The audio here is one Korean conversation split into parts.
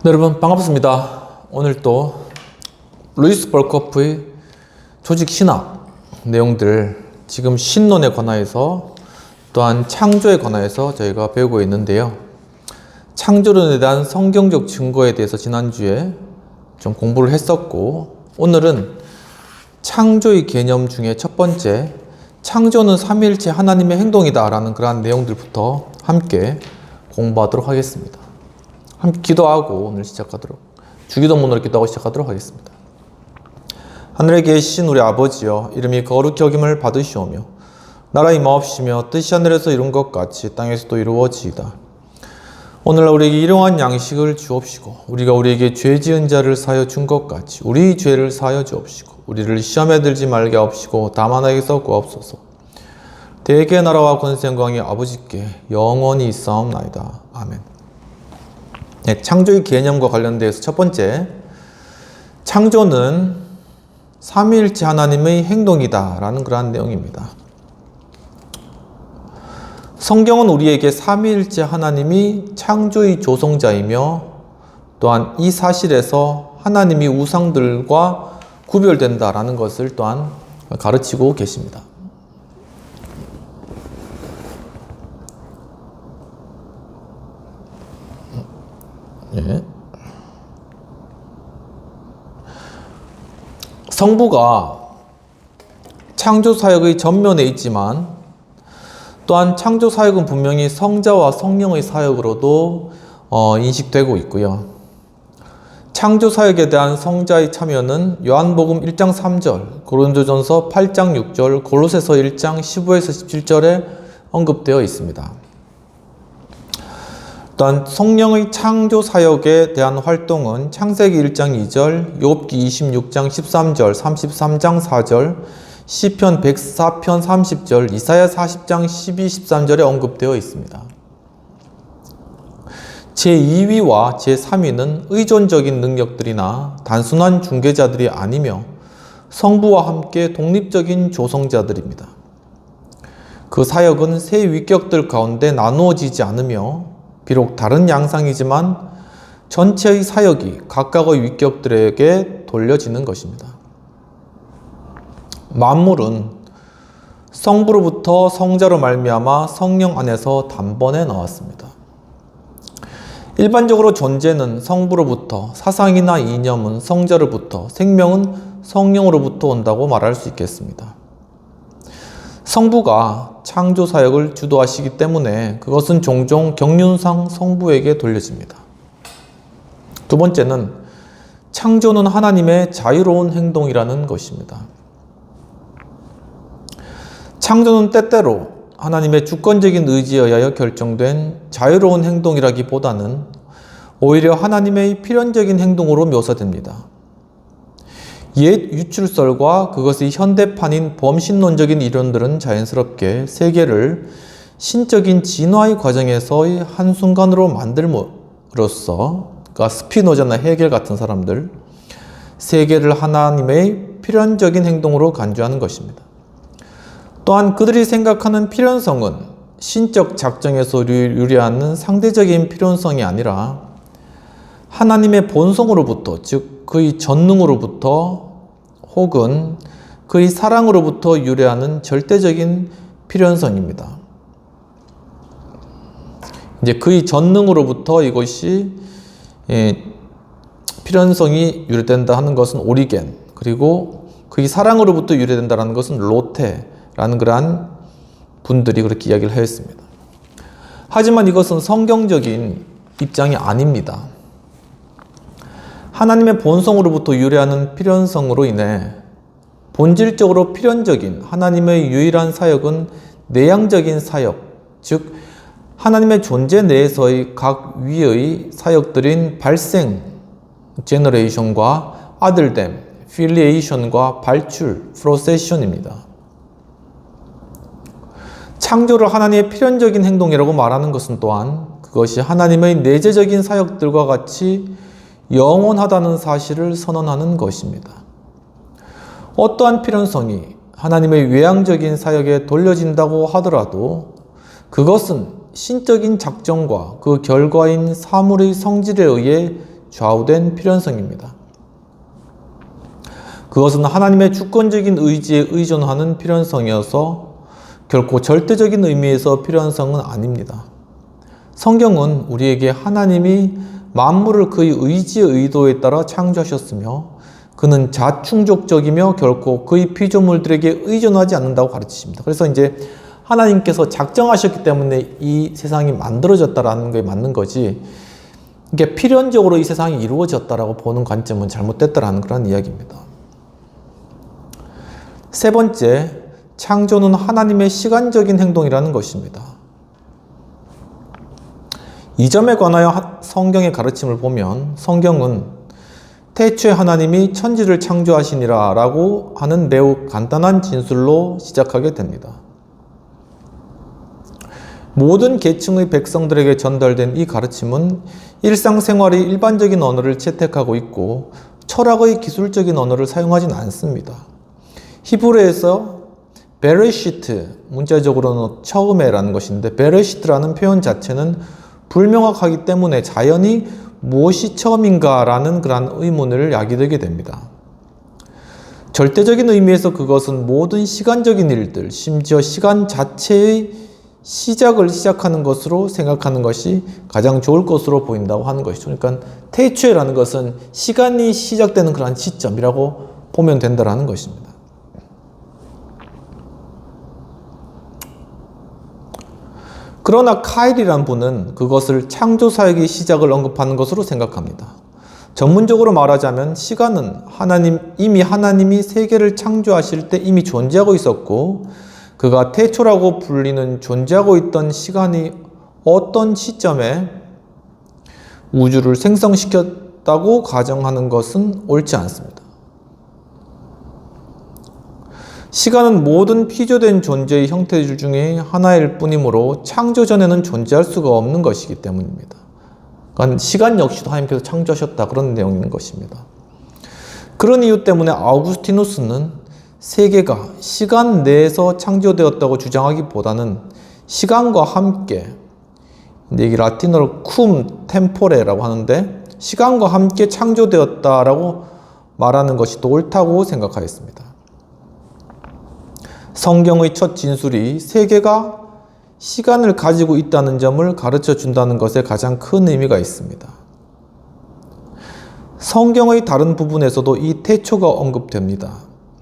네, 여러분 반갑습니다. 오늘 또 루이스 벌코프의 조직 신학 내용들, 지금 신론에 관하여서 또한 창조에 관하여서 저희가 배우고 있는데요. 창조론에 대한 성경적 증거에 대해서 지난주에 좀 공부를 했었고, 오늘은 창조의 개념 중에 첫 번째, 창조는 삼위일체 하나님의 행동이다 라는 그러한 내용들부터 함께 공부하도록 하겠습니다. 함께 기도하고 오늘 시작하도록, 주기도문으로 기도하고 시작하도록 하겠습니다. 하늘에 계신 우리 아버지여, 이름이 거룩히 여김을 받으시오며 나라 임하옵시며 뜻이 하늘에서 이룬 것 같이 땅에서도 이루어지이다. 오늘날 우리에게 일용할 양식을 주옵시고, 우리가 우리에게 죄 지은 자를 사하여 준 것 같이 우리 죄를 사하여 주옵시고, 우리를 시험에 들지 말게 하옵시고 다만 악에서 구하옵소서. 대개 나라와 권세영광이 아버지께 영원히 있사옵나이다. 아멘. 네, 창조의 개념과 관련돼서 첫 번째, 창조는 삼위일체 하나님의 행동이다 라는 그러한 내용입니다. 성경은 우리에게 삼위일체 하나님이 창조의 조성자이며, 또한 이 사실에서 하나님이 우상들과 구별된다 라는 것을 또한 가르치고 계십니다. 예. 성부가 창조 사역의 전면에 있지만, 또한 창조 사역은 분명히 성자와 성령의 사역으로도 인식되고 있고요. 창조 사역에 대한 성자의 참여는 요한복음 1장 3절, 고린도전서 8장 6절, 골로새서 1장 15에서 17절에 언급되어 있습니다. 또한 성령의 창조 사역에 대한 활동은 창세기 1장 2절, 욥기 26장 13절, 33장 4절, 시편 104편 30절, 이사야 40장 12, 13절에 언급되어 있습니다. 제2위와 제3위는 의존적인 능력들이나 단순한 중개자들이 아니며 성부와 함께 독립적인 조성자들입니다. 그 사역은 세 위격들 가운데 나누어지지 않으며, 비록 다른 양상이지만 전체의 사역이 각각의 위격들에게 돌려지는 것입니다. 만물은 성부로부터 성자로 말미암아 성령 안에서 단번에 나왔습니다. 일반적으로 존재는 성부로부터, 사상이나 이념은 성자로부터, 생명은 성령으로부터 온다고 말할 수 있겠습니다. 성부가 창조 사역을 주도하시기 때문에 그것은 종종 경륜상 성부에게 돌려집니다. 두 번째는, 창조는 하나님의 자유로운 행동이라는 것입니다. 창조는 때때로 하나님의 주권적인 의지에 의하여 결정된 자유로운 행동이라기보다는 오히려 하나님의 필연적인 행동으로 묘사됩니다. 옛 유출설과 그것의 현대판인 범신론적인 이론들은 자연스럽게 세계를 신적인 진화의 과정에서의 한순간으로 만들므로써, 그러니까 스피노자나 헤겔 같은 사람들, 세계를 하나님의 필연적인 행동으로 간주하는 것입니다. 또한 그들이 생각하는 필연성은 신적 작정에서 유래하는 상대적인 필연성이 아니라 하나님의 본성으로부터, 즉 그의 전능으로부터 혹은 그의 사랑으로부터 유래하는 절대적인 필연성입니다. 이제 그의 전능으로부터 이것이 필연성이 유래된다 하는 것은 오리겐, 그리고 그의 사랑으로부터 유래된다는 것은 로테라는 그러한 분들이 그렇게 이야기를 하였습니다. 하지만 이것은 성경적인 입장이 아닙니다. 하나님의 본성으로부터 유래하는 필연성으로 인해 본질적으로 필연적인 하나님의 유일한 사역은 내향적인 사역, 즉 하나님의 존재 내에서의 각 위의 사역들인 발생, 제너레이션과 아들됨, 필리에이션과 발출, 프로세션입니다. 창조를 하나님의 필연적인 행동이라고 말하는 것은 또한 그것이 하나님의 내재적인 사역들과 같이 영원하다는 사실을 선언하는 것입니다. 어떠한 필연성이 하나님의 외향적인 사역에 돌려진다고 하더라도 그것은 신적인 작정과 그 결과인 사물의 성질에 의해 좌우된 필연성입니다. 그것은 하나님의 주권적인 의지에 의존하는 필연성이어서 결코 절대적인 의미에서 필연성은 아닙니다. 성경은 우리에게 하나님이 만물을 그의 의지의 의도에 따라 창조하셨으며 그는 자충족적이며 결코 그의 피조물들에게 의존하지 않는다고 가르치십니다. 그래서 이제 하나님께서 작정하셨기 때문에 이 세상이 만들어졌다라는 게 맞는 거지, 이게 필연적으로 이 세상이 이루어졌다라고 보는 관점은 잘못됐다라는 그런 이야기입니다. 세 번째, 창조는 하나님의 시간적인 행동이라는 것입니다. 이 점에 관하여 성경의 가르침을 보면 성경은 태초에 하나님이 천지를 창조하시니라 라고 하는 매우 간단한 진술로 시작하게 됩니다. 모든 계층의 백성들에게 전달된 이 가르침은 일상생활의 일반적인 언어를 채택하고 있고 철학의 기술적인 언어를 사용하진 않습니다. 히브리어에서 베레시트, 문자적으로는 처음에라는 것인데 베레시트라는 표현 자체는 불명확하기 때문에 자연히 무엇이 처음인가 라는 그런 의문을 야기되게 됩니다. 절대적인 의미에서 그것은 모든 시간적인 일들, 심지어 시간 자체의 시작을 시작하는 것으로 생각하는 것이 가장 좋을 것으로 보인다고 하는 것이죠. 그러니까 태초에라는 것은 시간이 시작되는 그런 시점이라고 보면 된다는 것입니다. 그러나 카일이란 분은 그것을 창조사역의 시작을 언급하는 것으로 생각합니다. 전문적으로 말하자면 시간은 이미 하나님이 세계를 창조하실 때 이미 존재하고 있었고 그가 태초라고 불리는 존재하고 있던 시간이 어떤 시점에 우주를 생성시켰다고 가정하는 것은 옳지 않습니다. 시간은 모든 피조된 존재의 형태들 중에 하나일 뿐이므로 창조 전에는 존재할 수가 없는 것이기 때문입니다. 그러니까 시간 역시도 하나님께서 창조하셨다 그런 내용인 것입니다. 그런 이유 때문에 아우구스티누스는 세계가 시간 내에서 창조되었다고 주장하기보다는 시간과 함께, 이게 라틴어로 쿰 템포레라고 하는데 시간과 함께 창조되었다라고 말하는 것이 더 옳다고 생각하였습니다. 성경의 첫 진술이 세계가 시간을 가지고 있다는 점을 가르쳐 준다는 것에 가장 큰 의미가 있습니다. 성경의 다른 부분에서도 이 태초가 언급됩니다.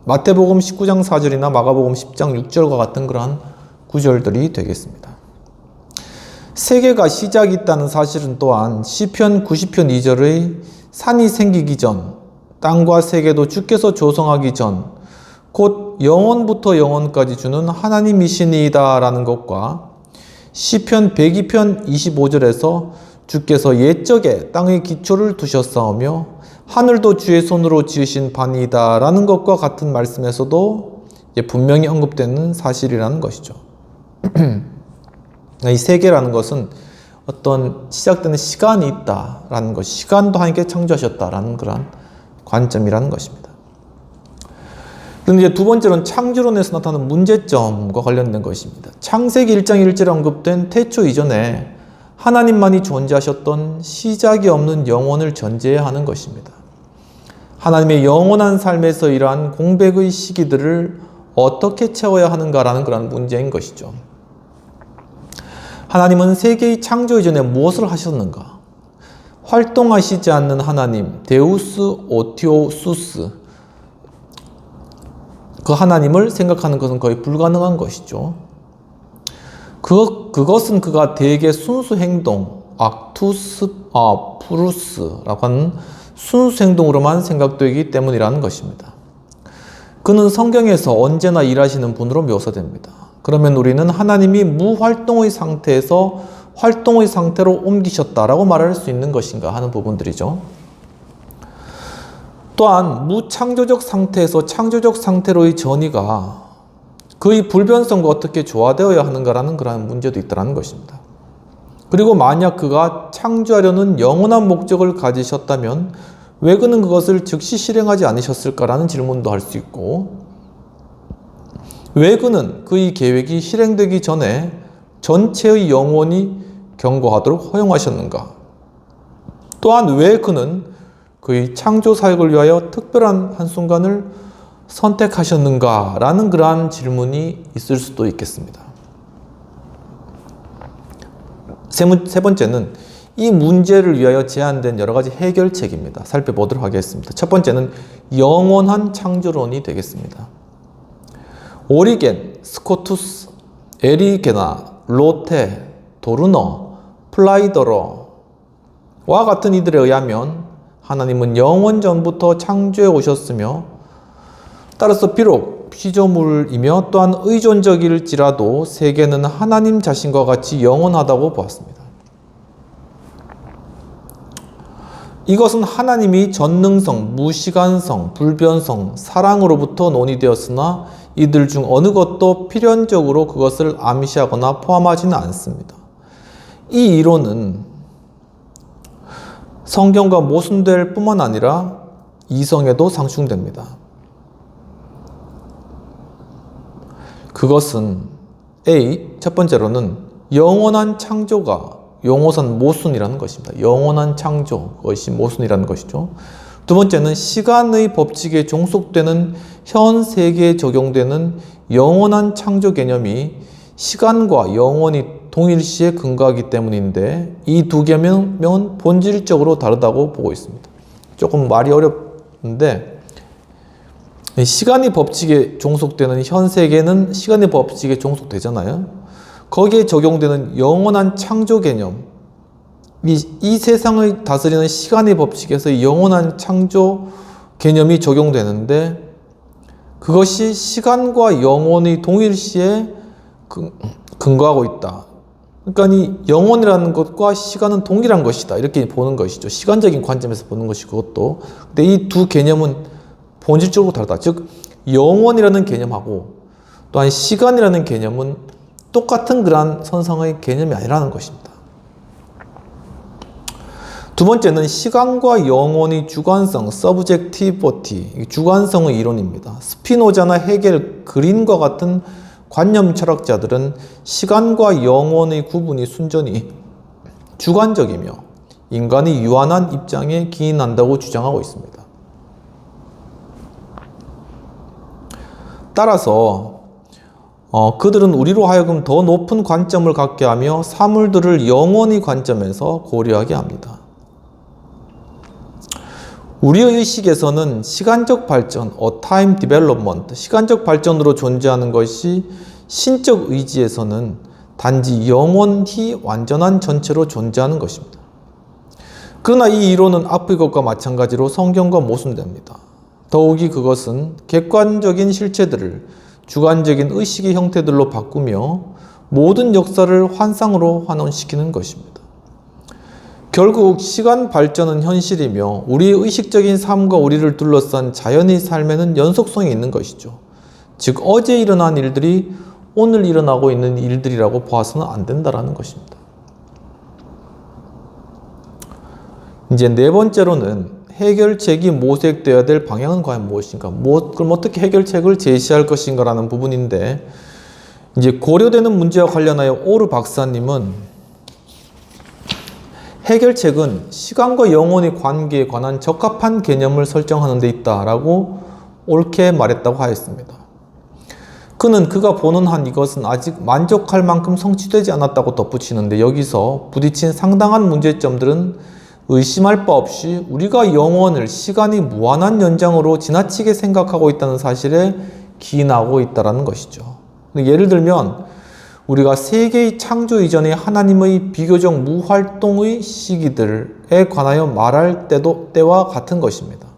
마태복음 19장 4절이나 마가복음 10장 6절과 같은 그러한 구절들이 되겠습니다. 세계가 시작이 있다는 사실은 또한 시편 90편 2절의 산이 생기기 전, 땅과 세계도 주께서 조성하기 전, 곧 영원부터 영원까지 주는 하나님이시니이다 라는 것과 시편 102편 25절에서 주께서 옛적에 땅의 기초를 두셨사오며 하늘도 주의 손으로 지으신 바니이다 라는 것과 같은 말씀에서도 분명히 언급되는 사실이라는 것이죠. 이 세계라는 것은 어떤 시작되는 시간이 있다라는 것, 시간도 하나님께 창조하셨다라는 그런 관점이라는 것입니다. 그런데 이제 두 번째로는 창조론에서 나타나는 문제점과 관련된 것입니다. 창세기 1장 1절에 언급된 태초 이전에 하나님만이 존재하셨던 시작이 없는 영혼을 전제해야 하는 것입니다. 하나님의 영원한 삶에서 이러한 공백의 시기들을 어떻게 채워야 하는가라는 그런 문제인 것이죠. 하나님은 세계의 창조 이전에 무엇을 하셨는가? 활동하시지 않는 하나님, 데우스 오티오수스, 그 하나님을 생각하는 것은 거의 불가능한 것이죠. 그것은 그가 대개 순수 행동, 악투스 푸루스라고 하는 순수 행동으로만 생각되기 때문이라는 것입니다. 그는 성경에서 언제나 일하시는 분으로 묘사됩니다. 그러면 우리는 하나님이 무활동의 상태에서 활동의 상태로 옮기셨다라고 말할 수 있는 것인가 하는 부분들이죠. 또한 무창조적 상태에서 창조적 상태로의 전이가 그의 불변성과 어떻게 조화되어야 하는가라는 그런 문제도 있다는 것입니다. 그리고 만약 그가 창조하려는 영원한 목적을 가지셨다면 왜 그는 그것을 즉시 실행하지 않으셨을까라는 질문도 할 수 있고, 왜 그는 그의 계획이 실행되기 전에 전체의 영혼이 경고하도록 허용하셨는가? 또한 왜 그는 그의 창조 사역을 위하여 특별한 한순간을 선택하셨는가? 라는 그러한 질문이 있을 수도 있겠습니다. 세 번째는 이 문제를 위하여 제안된 여러 가지 해결책입니다. 살펴보도록 하겠습니다. 첫 번째는 영원한 창조론이 되겠습니다. 오리겐, 스코투스, 에리게나, 로테, 도르너, 플라이더러와 같은 이들에 의하면 하나님은 영원 전부터 창조해 오셨으며 따라서 비록 피조물이며 또한 의존적일지라도 세계는 하나님 자신과 같이 영원하다고 보았습니다. 이것은 하나님이 전능성, 무시간성, 불변성, 사랑으로부터 논의되었으나 이들 중 어느 것도 필연적으로 그것을 암시하거나 포함하지는 않습니다. 이 이론은 성경과 모순될 뿐만 아니라 이성에도 상충됩니다. 그것은 첫 번째로는 영원한 창조가 용어선 모순이라는 것입니다. 영원한 창조, 그것이 모순이라는 것이죠. 두 번째는 시간의 법칙에 종속되는 현 세계에 적용되는 영원한 창조 개념이 시간과 영원이 동일시에 근거하기 때문인데 이 두 개념은 본질적으로 다르다고 보고 있습니다. 조금 말이 어렵는데 시간의 법칙에 종속되는 현 세계는 시간의 법칙에 종속되잖아요. 거기에 적용되는 영원한 창조 개념, 이 세상을 다스리는 시간의 법칙에서 영원한 창조 개념이 적용되는데 그것이 시간과 영원의 동일시에 근거하고 있다. 그러니까 이 영원이라는 것과 시간은 동일한 것이다. 이렇게 보는 것이죠. 시간적인 관점에서 보는 것이 그것도. 근데 이 두 개념은 본질적으로 다르다. 즉 영원이라는 개념하고 또한 시간이라는 개념은 똑같은 그러한 선상의 개념이 아니라는 것입니다. 두 번째는 시간과 영혼의 주관성, 서브젝티비티, 주관성의 이론입니다. 스피노자나 헤겔, 그린과 같은 관념 철학자들은 시간과 영혼의 구분이 순전히 주관적이며 인간이 유한한 입장에 기인한다고 주장하고 있습니다. 따라서 그들은 우리로 하여금 더 높은 관점을 갖게 하며 사물들을 영원의 관점에서 고려하게 합니다. 우리의 의식에서는 시간적 발전, time development, 시간적 발전으로 존재하는 것이 신적 의지에서는 단지 영원히 완전한 전체로 존재하는 것입니다. 그러나 이 이론은 앞의 것과 마찬가지로 성경과 모순됩니다. 더욱이 그것은 객관적인 실체들을 주관적인 의식의 형태들로 바꾸며 모든 역사를 환상으로 환원시키는 것입니다. 결국 시간 발전은 현실이며 우리의 의식적인 삶과 우리를 둘러싼 자연의 삶에는 연속성이 있는 것이죠. 즉 어제 일어난 일들이 오늘 일어나고 있는 일들이라고 봐서는 안 된다는 것입니다. 이제 네 번째로는 해결책이 모색되어야 될 방향은 과연 무엇인가? 그럼 어떻게 해결책을 제시할 것인가라는 부분인데 이제 고려되는 문제와 관련하여 오르 박사님은 해결책은 시간과 영혼의 관계에 관한 적합한 개념을 설정하는 데 있다라고 옳게 말했다고 하였습니다. 그는 그가 보는 한 이것은 아직 만족할 만큼 성취되지 않았다고 덧붙이는데 여기서 부딪힌 상당한 문제점들은 의심할 바 없이 우리가 영혼을 시간이 무한한 연장으로 지나치게 생각하고 있다는 사실에 기인하고 있다는 것이죠. 예를 들면 우리가 세계의 창조 이전의 하나님의 비교적 무활동의 시기들에 관하여 말할 때와 같은 것입니다.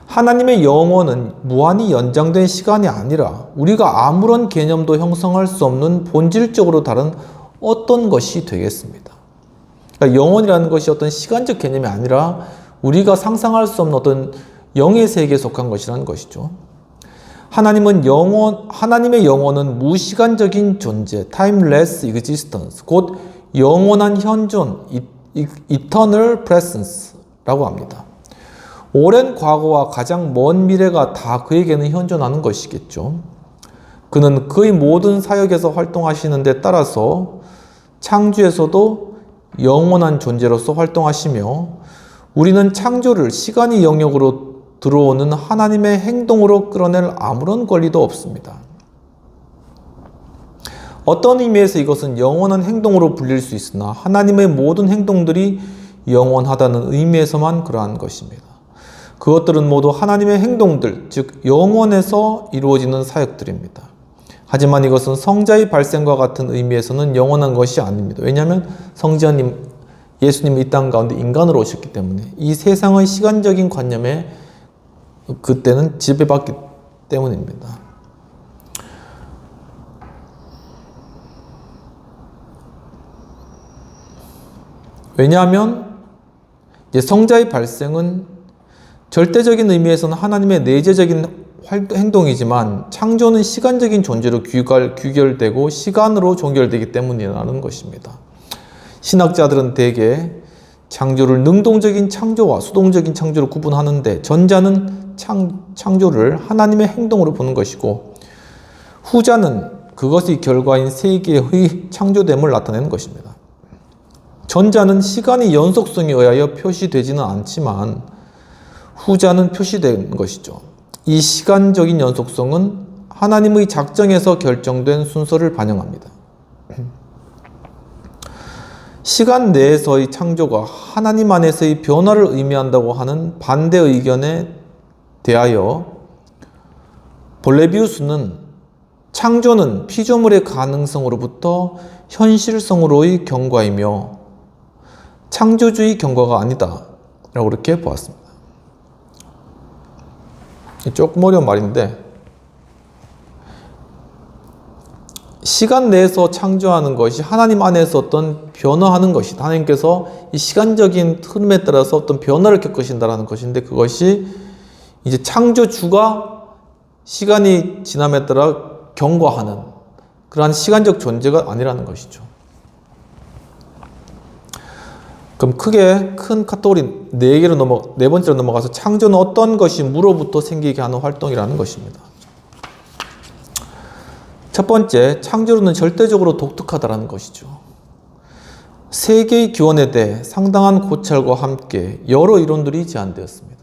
하나님의 영혼은 무한히 연장된 시간이 아니라 우리가 아무런 개념도 형성할 수 없는 본질적으로 다른 어떤 것이 되겠습니다. 그러니까 영혼이라는 것이 어떤 시간적 개념이 아니라 우리가 상상할 수 없는 어떤 영의 세계에 속한 것이라는 것이죠. 하나님의 영혼은 무시간적인 존재, timeless existence, 곧 영원한 현존, eternal presence라고 합니다. 오랜 과거와 가장 먼 미래가 다 그에게는 현존하는 것이겠죠. 그는 그의 모든 사역에서 활동하시는 데 따라서 창조에서도 영원한 존재로서 활동하시며 우리는 창조를 시간의 영역으로 들어오는 하나님의 행동으로 끌어낼 아무런 권리도 없습니다. 어떤 의미에서 이것은 영원한 행동으로 불릴 수 있으나 하나님의 모든 행동들이 영원하다는 의미에서만 그러한 것입니다. 그것들은 모두 하나님의 행동들, 즉 영원에서 이루어지는 사역들입니다. 하지만 이것은 성자의 발생과 같은 의미에서는 영원한 것이 아닙니다. 왜냐하면 성자님, 예수님이 이 땅 가운데 인간으로 오셨기 때문에 이 세상의 시간적인 관념에 그때는 지배받기 때문입니다. 왜냐하면 성자의 발생은 절대적인 의미에서는 하나님의 내재적인 행동이지만 창조는 시간적인 존재로 규결되고 시간으로 종결되기 때문이라는 것입니다. 신학자들은 대개 창조를 능동적인 창조와 수동적인 창조로 구분하는데 전자는 창조를 하나님의 행동으로 보는 것이고 후자는 그것의 결과인 세계의 창조됨을 나타내는 것입니다. 전자는 시간의 연속성에 의하여 표시되지는 않지만 후자는 표시된 것이죠. 이 시간적인 연속성은 하나님의 작정에서 결정된 순서를 반영합니다. 시간 내에서의 창조가 하나님 안에서의 변화를 의미한다고 하는 반대 의견에 대하여 볼레비우스는 창조는 피조물의 가능성으로부터 현실성으로의 경과이며 창조주의 경과가 아니다 라고 이렇게 보았습니다. 조금 어려운 말인데 시간 내에서 창조하는 것이 하나님 안에서 어떤 변화하는 것이다. 하나님께서 이 시간적인 흐름에 따라서 어떤 변화를 겪으신다는 것인데 그것이 이제 창조주가 시간이 지남에 따라 경과하는 그러한 시간적 존재가 아니라는 것이죠. 그럼 크게 큰 카테고리 네 번째로 넘어가서 창조는 어떤 것이 무로부터 생기게 하는 활동이라는 것입니다. 첫 번째, 창조론은 절대적으로 독특하다는 것이죠. 세계의 기원에 대해 상당한 고찰과 함께 여러 이론들이 제안되었습니다.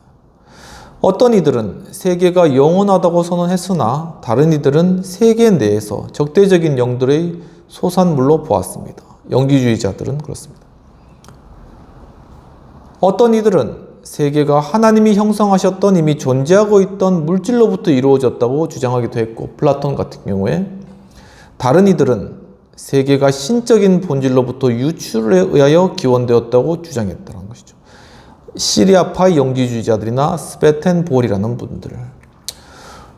어떤 이들은 세계가 영원하다고 선언했으나 다른 이들은 세계 내에서 적대적인 영들의 소산물로 보았습니다. 영기주의자들은 그렇습니다. 어떤 이들은 세계가 하나님이 형성하셨던 이미 존재하고 있던 물질로부터 이루어졌다고 주장하기도 했고 플라톤 같은 경우에 다른 이들은 세계가 신적인 본질로부터 유출에 의하여 기원되었다고 주장했다는 것이죠. 시리아파의 영지주의자들이나 스베텐볼이라는 분들.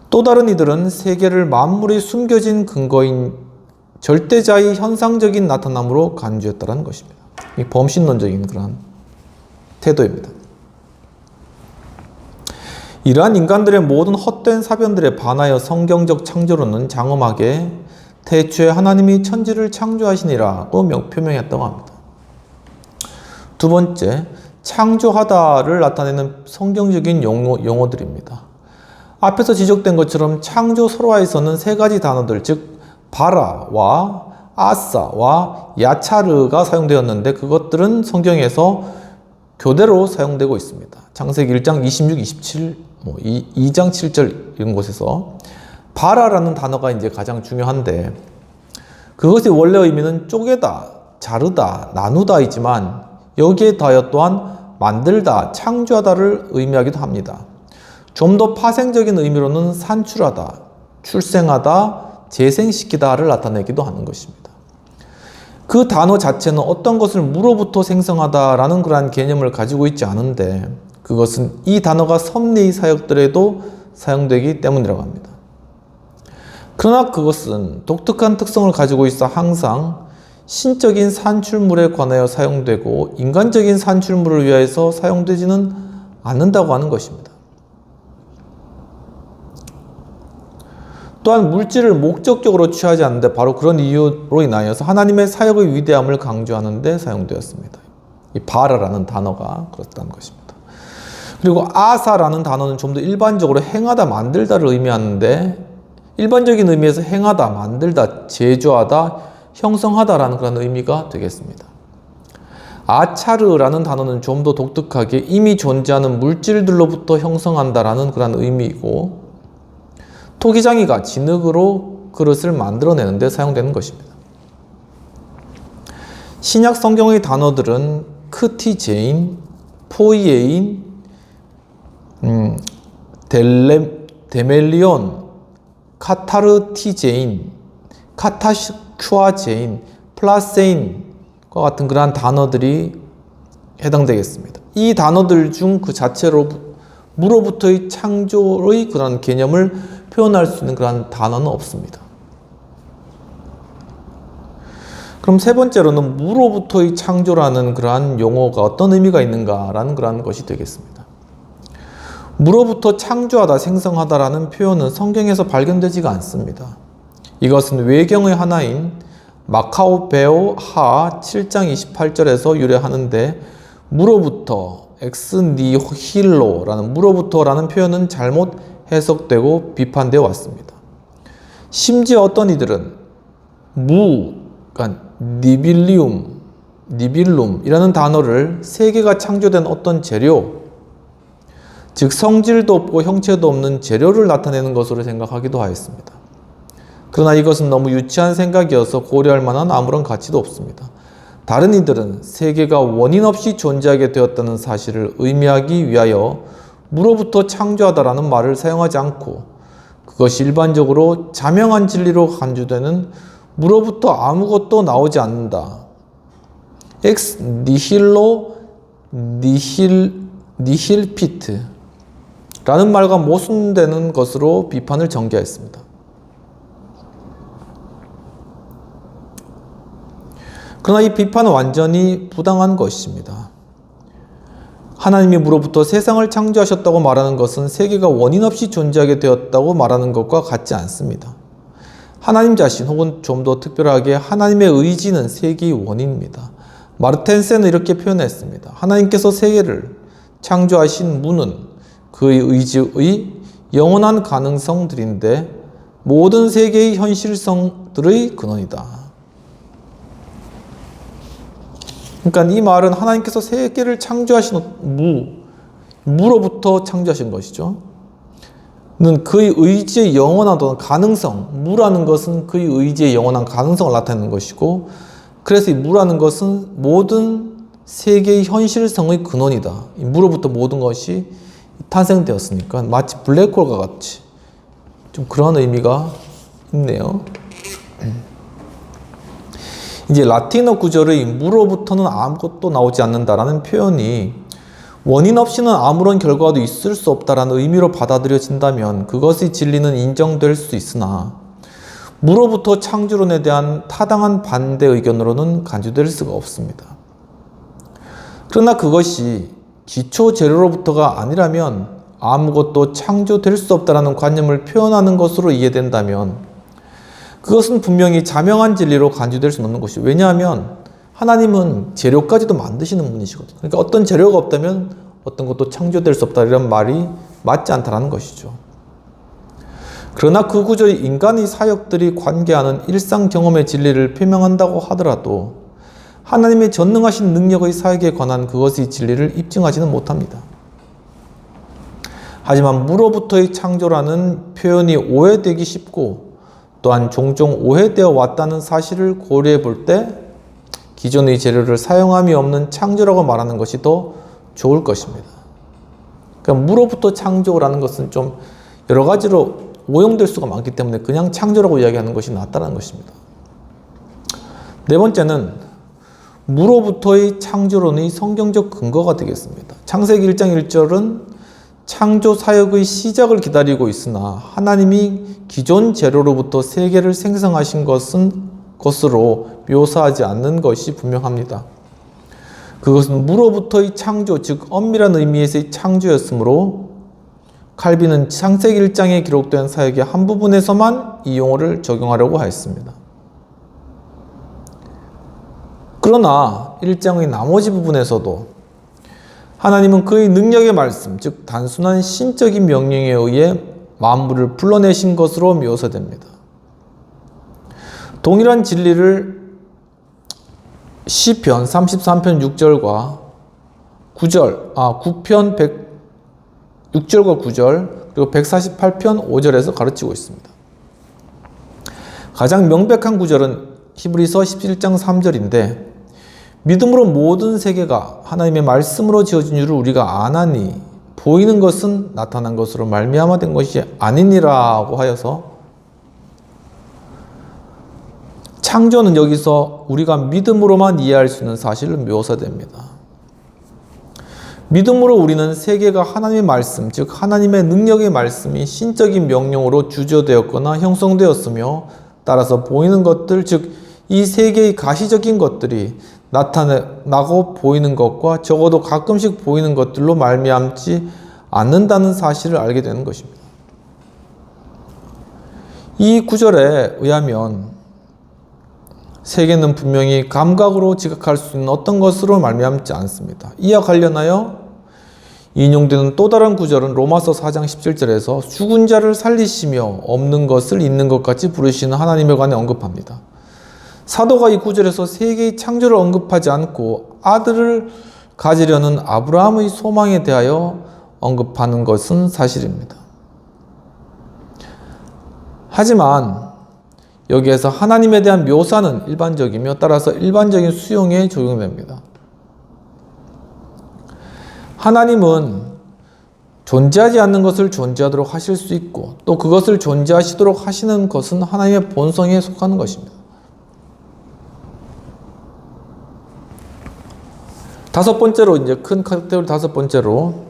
또 다른 이들은 세계를 만물의 숨겨진 근거인 절대자의 현상적인 나타남으로 간주했다는 것입니다. 이 범신론적인 그런 태도입니다. 이러한 인간들의 모든 헛된 사변들에 반하여 성경적 창조론은 장엄하게 태초에 하나님이 천지를 창조하시니라고 표명했다고 합니다. 두 번째, 창조하다를 나타내는 성경적인 용어들입니다. 앞에서 지적된 것처럼 창조 설화에서는 세 가지 단어들, 즉 바라와 아사와 야차르가 사용되었는데 그것들은 성경에서 교대로 사용되고 있습니다. 창세기 1장 26, 27, 2장 7절 이런 곳에서 바라라는 단어가 이제 가장 중요한데 그것의 원래 의미는 쪼개다, 자르다, 나누다이지만 여기에 더하여 또한 만들다, 창조하다를 의미하기도 합니다. 좀 더 파생적인 의미로는 산출하다, 출생하다, 재생시키다를 나타내기도 하는 것입니다. 그 단어 자체는 어떤 것을 무로부터 생성하다라는 그러한 개념을 가지고 있지 않은데 그것은 이 단어가 섭리의 사역들에도 사용되기 때문이라고 합니다. 그러나 그것은 독특한 특성을 가지고 있어 항상 신적인 산출물에 관하여 사용되고 인간적인 산출물을 위하여서 사용되지는 않는다고 하는 것입니다. 또한 물질을 목적적으로 취하지 않는데 바로 그런 이유로 인하여서 하나님의 사역의 위대함을 강조하는 데 사용되었습니다. 이 바라라는 단어가 그렇다는 것입니다. 그리고 아사라는 단어는 좀 더 일반적으로 행하다, 만들다를 의미하는데 일반적인 의미에서 행하다, 만들다, 제조하다, 형성하다라는 그런 의미가 되겠습니다. 아차르라는 단어는 좀 더 독특하게 이미 존재하는 물질들로부터 형성한다라는 그런 의미이고, 토기장이가 진흙으로 그릇을 만들어내는 데 사용되는 것입니다. 신약 성경의 단어들은 크티제인, 포이에인, 데멜리온, 카타르티제인, 카타슈아제인, 플라세인과 같은 그러한 단어들이 해당되겠습니다. 이 단어들 중 그 자체로 무로부터의 창조의 그런 개념을 표현할 수 있는 그런 단어는 없습니다. 그럼 세 번째로는 무로부터의 창조라는 그러한 용어가 어떤 의미가 있는가라는 그러한 것이 되겠습니다. 무로부터 창조하다, 생성하다라는 표현은 성경에서 발견되지가 않습니다. 이것은 외경의 하나인 마카오베오 하 7장 28절에서 유래하는데, 무로부터 엑스니힐로라는 무로부터라는 표현은 잘못 해석되고 비판되어 왔습니다. 심지어 어떤 이들은 그러니까 니빌룸이라는 단어를 세계가 창조된 어떤 재료, 즉 성질도 없고 형체도 없는 재료를 나타내는 것으로 생각하기도 하였습니다. 그러나 이것은 너무 유치한 생각이어서 고려할 만한 아무런 가치도 없습니다. 다른 이들은 세계가 원인 없이 존재하게 되었다는 사실을 의미하기 위하여 무로부터 창조하다라는 말을 사용하지 않고, 그것이 일반적으로 자명한 진리로 간주되는 무로부터 아무것도 나오지 않는다, 엑스 니힐로 니힐피트 라는 말과 모순되는 것으로 비판을 전개했습니다. 그러나 이 비판은 완전히 부당한 것입니다. 하나님이 무로부터 세상을 창조하셨다고 말하는 것은 세계가 원인 없이 존재하게 되었다고 말하는 것과 같지 않습니다. 하나님 자신, 혹은 좀 더 특별하게 하나님의 의지는 세계의 원인입니다. 마르텐세는 이렇게 표현했습니다. 하나님께서 세계를 창조하신 무는 그의 의지의 영원한 가능성들인데 모든 세계의 현실성들의 근원이다. 그러니까 이 말은 하나님께서 세계를 창조하신 무로부터 창조하신 것이죠. 는 그의 의지의 영원한 가능성, 무라는 것은 그의 의지의 영원한 가능성을 나타내는 것이고, 그래서 이 무라는 것은 모든 세계의 현실성의 근원이다. 이 무로부터 모든 것이 탄생되었으니까 마치 블랙홀과 같이 좀 그런 의미가 있네요. 이제 라틴어 구절의 무로부터는 아무것도 나오지 않는다라는 표현이 원인 없이는 아무런 결과도 있을 수 없다라는 의미로 받아들여진다면 그것의 진리는 인정될 수 있으나, 무로부터 창조론에 대한 타당한 반대 의견으로는 간주될 수가 없습니다. 그러나 그것이 기초 재료로부터가 아니라면 아무것도 창조될 수 없다라는 관념을 표현하는 것으로 이해된다면 그것은 분명히 자명한 진리로 간주될 수는 없는 것이죠. 왜냐하면 하나님은 재료까지도 만드시는 분이시거든요. 그러니까 어떤 재료가 없다면 어떤 것도 창조될 수 없다, 이런 말이 맞지 않다라는 것이죠. 그러나 그 구조의 인간의 사역들이 관계하는 일상 경험의 진리를 표명한다고 하더라도 하나님의 전능하신 능력의 사역에 관한 그것의 진리를 입증하지는 못합니다. 하지만 무로부터의 창조라는 표현이 오해되기 쉽고 또한 종종 오해되어 왔다는 사실을 고려해 볼 때 기존의 재료를 사용함이 없는 창조라고 말하는 것이 더 좋을 것입니다. 그러니까 무로부터 창조라는 것은 좀 여러 가지로 오용될 수가 많기 때문에 그냥 창조라고 이야기하는 것이 낫다는 것입니다. 네 번째는 무로부터의 창조론의 성경적 근거가 되겠습니다. 창세기 1장 1절은 창조 사역의 시작을 기다리고 있으나 하나님이 기존 재료로부터 세계를 생성하신 것으로 묘사하지 않는 것이 분명합니다. 그것은 무로부터의 창조, 즉 엄밀한 의미에서의 창조였으므로 칼빈은 창세기 1장에 기록된 사역의 한 부분에서만 이 용어를 적용하려고 하였습니다. 그러나 1장의 나머지 부분에서도 하나님은 그의 능력의 말씀, 즉 단순한 신적인 명령에 의해 만물을 불러내신 것으로 묘사됩니다. 동일한 진리를 시편 33편 6절과 9절, 9편 6절과 9절, 그리고 148편 5절에서 가르치고 있습니다. 가장 명백한 구절은 히브리서 17장 3절인데, 믿음으로 모든 세계가 하나님의 말씀으로 지어진 줄을 우리가 아나니 보이는 것은 나타난 것으로 말미암아 된 것이 아니니라고 하여서, 창조는 여기서 우리가 믿음으로만 이해할 수 있는 사실을 묘사됩니다. 믿음으로 우리는 세계가 하나님의 말씀, 즉 하나님의 능력의 말씀이 신적인 명령으로 주저되었거나 형성되었으며, 따라서 보이는 것들, 즉 이 세계의 가시적인 것들이 나타나고 보이는 것과 적어도 가끔씩 보이는 것들로 말미암지 않는다는 사실을 알게 되는 것입니다. 이 구절에 의하면 세계는 분명히 감각으로 지각할 수 있는 어떤 것으로 말미암지 않습니다. 이와 관련하여 인용되는 또 다른 구절은 로마서 4장 17절에서 죽은 자를 살리시며 없는 것을 있는 것 같이 부르시는 하나님에 관해 언급합니다. 사도가 이 구절에서 세계의 창조를 언급하지 않고 아들을 가지려는 아브라함의 소망에 대하여 언급하는 것은 사실입니다. 하지만 여기에서 하나님에 대한 묘사는 일반적이며 따라서 일반적인 수용에 적용됩니다. 하나님은 존재하지 않는 것을 존재하도록 하실 수 있고, 또 그것을 존재하시도록 하시는 것은 하나님의 본성에 속하는 것입니다. 다섯 번째로, 이제 큰 카테고리 다섯 번째로,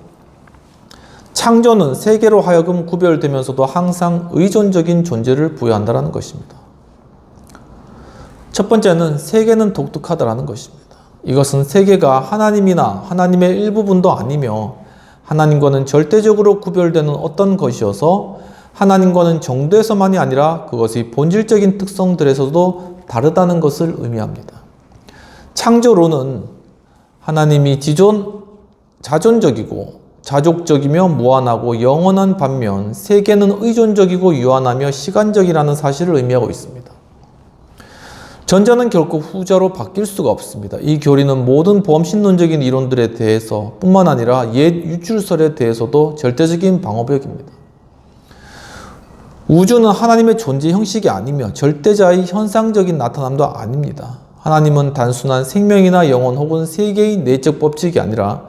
창조는 세계로 하여금 구별되면서도 항상 의존적인 존재를 부여한다는 것입니다. 첫 번째는 세계는 독특하다라는 것입니다. 이것은 세계가 하나님이나 하나님의 일부분도 아니며 하나님과는 절대적으로 구별되는 어떤 것이어서 하나님과는 정도에서만이 아니라 그것의 본질적인 특성들에서도 다르다는 것을 의미합니다. 창조론은 하나님이 자존적이고 자족적이며 무한하고 영원한 반면 세계는 의존적이고 유한하며 시간적이라는 사실을 의미하고 있습니다. 전자는 결코 후자로 바뀔 수가 없습니다. 이 교리는 모든 범신론적인 이론들에 대해서 뿐만 아니라 옛 유출설에 대해서도 절대적인 방어벽입니다. 우주는 하나님의 존재 형식이 아니며 절대자의 현상적인 나타남도 아닙니다. 하나님은 단순한 생명이나 영혼 혹은 세계의 내적 법칙이 아니라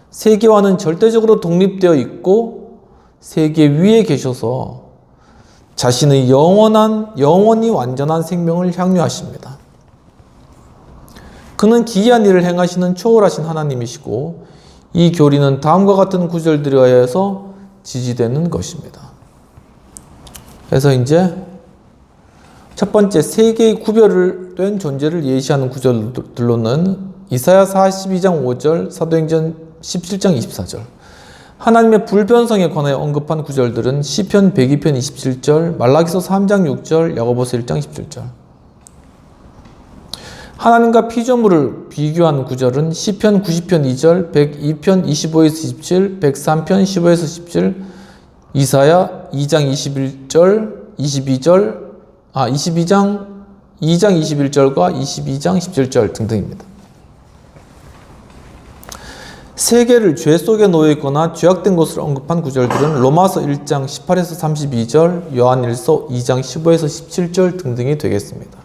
세계와는 절대적으로 독립되어 있고 세계 위에 계셔서 자신의 영원히 완전한 생명을 향유하십니다. 그는 기이한 일을 행하시는 초월하신 하나님이시고, 이 교리는 다음과 같은 구절들에 의해서 지지되는 것입니다. 그래서 이제 첫 번째, 세계의 구별된 존재를 예시하는 구절들로는 이사야 42장 5절, 사도행전 17장 24절, 하나님의 불변성에 관하여 언급한 구절들은 시편 102편 27절, 말라기서 3장 6절, 야고보서 1장 17절. 하나님과 피조물을 비교한 구절은 시편 90편 2절, 102편 25에서 27, 103편 15에서 17, 이사야 2장 21절, 22장 21절과 22장 17절 등등입니다. 세계를 죄 속에 놓여 있거나 죄악된 것으로 언급한 구절들은 로마서 1장 18에서 32절, 요한일서 2장 15에서 17절 등등이 되겠습니다.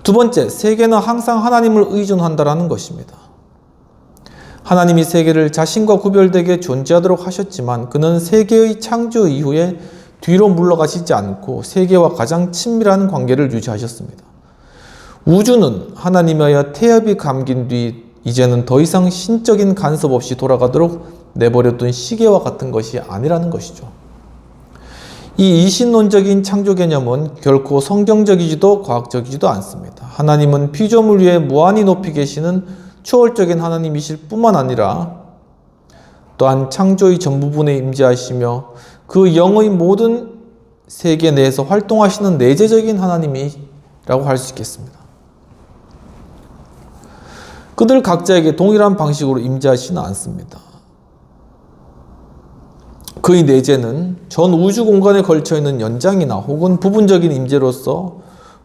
두 번째, 세계는 항상 하나님을 의존한다라는 것입니다. 하나님이 세계를 자신과 구별되게 존재하도록 하셨지만 그는 세계의 창조 이후에 뒤로 물러가시지 않고 세계와 가장 친밀한 관계를 유지하셨습니다. 우주는 하나님에 의해 태엽이 감긴 뒤 이제는 더 이상 신적인 간섭 없이 돌아가도록 내버려둔 시계와 같은 것이 아니라는 것이죠. 이 이신론적인 창조 개념은 결코 성경적이지도 과학적이지도 않습니다. 하나님은 피조물 위에 무한히 높이 계시는 초월적인 하나님이실 뿐만 아니라 또한 창조의 전 부분에 임재하시며 그 영의 모든 세계 내에서 활동하시는 내재적인 하나님이라고 할 수 있겠습니다. 그들 각자에게 동일한 방식으로 임재하지는 않습니다. 그의 내재는 전 우주 공간에 걸쳐있는 연장이나 혹은 부분적인 임재로서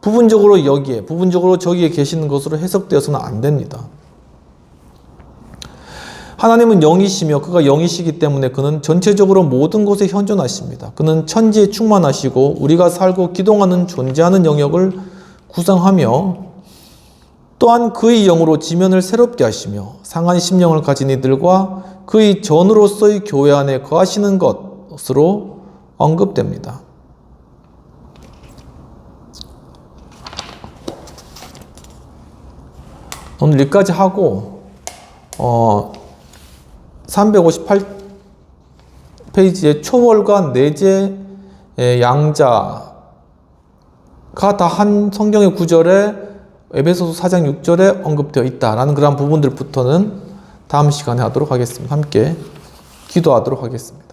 부분적으로 여기에, 부분적으로 저기에 계시는 것으로 해석되어서는 안 됩니다. 하나님은 영이시며 그가 영이시기 때문에 그는 전체적으로 모든 곳에 현존하십니다. 그는 천지에 충만하시고 우리가 살고 기동하는 존재하는 영역을 구성하며 또한 그의 영으로 지면을 새롭게 하시며 상한 심령을 가진 이들과 그의 전으로서의 교회 안에 거하시는 것으로 언급됩니다. 오늘 여기까지 하고 358페이지에 초월과 내재 양자가 다 한 성경의 구절에 에베소서 4장 6절에 언급되어 있다라는 그런 부분들부터는 다음 시간에 하도록 하겠습니다. 함께 기도하도록 하겠습니다.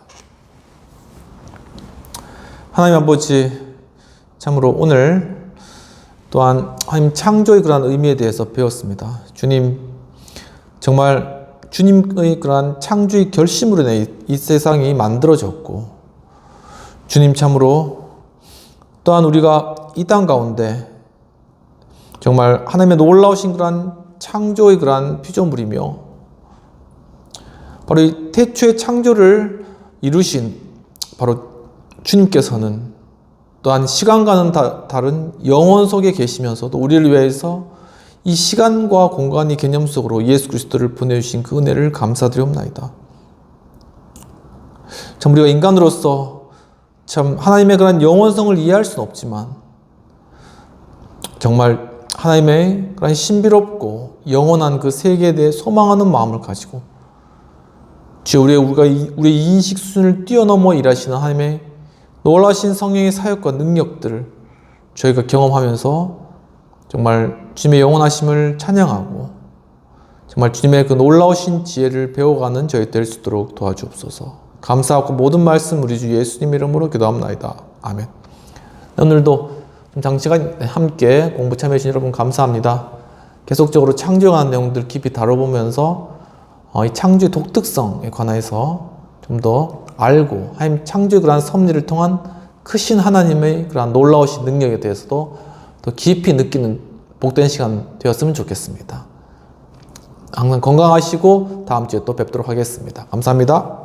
하나님 아버지, 참으로 오늘 또한 하나님 창조의 그러한 의미에 대해서 배웠습니다. 주님, 정말 주님의 그러한 창조의 결심으로 인해 이 세상이 만들어졌고, 주님 참으로 또한 우리가 이 땅 가운데 정말 하나님의 놀라우신 그러한 창조의 그러한 피조물이며 바로 이 태초의 창조를 이루신 바로 주님께서는 또한 시간과는 다른 영원 속에 계시면서도 우리를 위해서 이 시간과 공간의 개념 속으로 예수 그리스도를 보내주신 그 은혜를 감사드리옵나이다. 참 우리가 인간으로서 참 하나님의 그런 영원성을 이해할 수는 없지만 정말 하나님의 그런 신비롭고 영원한 그 세계에 대해 소망하는 마음을 가지고 주여 우리의 인식 수준을 뛰어넘어 일하시는 하나님의 놀라신 성령의 사역과 능력들을 저희가 경험하면서 정말 주님의 영원하심을 찬양하고 정말 주님의 그 놀라우신 지혜를 배워가는 저희 될 수 있도록 도와주옵소서. 감사하고 모든 말씀 우리 주 예수님 이름으로 기도합나이다. 아멘. 오늘도 장시간 함께 공부 참여해주신 여러분 감사합니다. 계속적으로 창조에 관한 내용들 깊이 다뤄보면서 이 창조의 독특성에 관해서 좀 더 알고 하나님 창조의 그러한 섭리를 통한 크신 하나님의 그러한 놀라우신 능력에 대해서도 더 깊이 느끼는 복된 시간 되었으면 좋겠습니다. 항상 건강하시고 다음 주에 또 뵙도록 하겠습니다. 감사합니다.